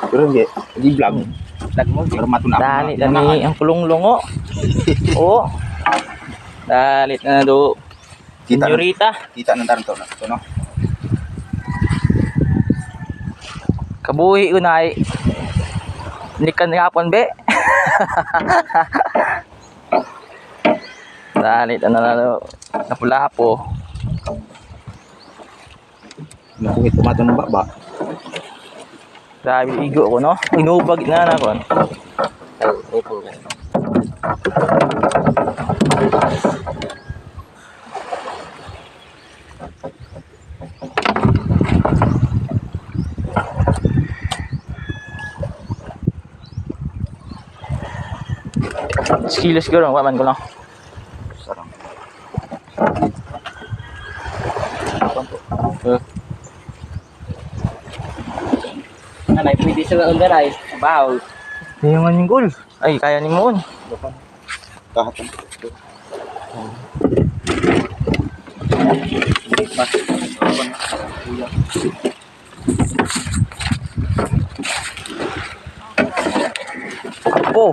Pero hindi vlog. Vlog mo. Pero matuna. Dalit na ni ang kulong-lungo. Oo. Dalit na do. Senyorita. Kita ng taranto na. Ito, no? Kabuhi ko na ay. Nikan nga pon be. Dalit na do. Napula po. Nakungit tumato ng baba. Grabe igo ko no. Inubag na kon. Kilos ko lang, waman ko lang. Sarang. Nanay, pwede sa under ay. Bahaw. Hindi naman yung goal. Ay, kaya ni Moon. Kahapon. Apo.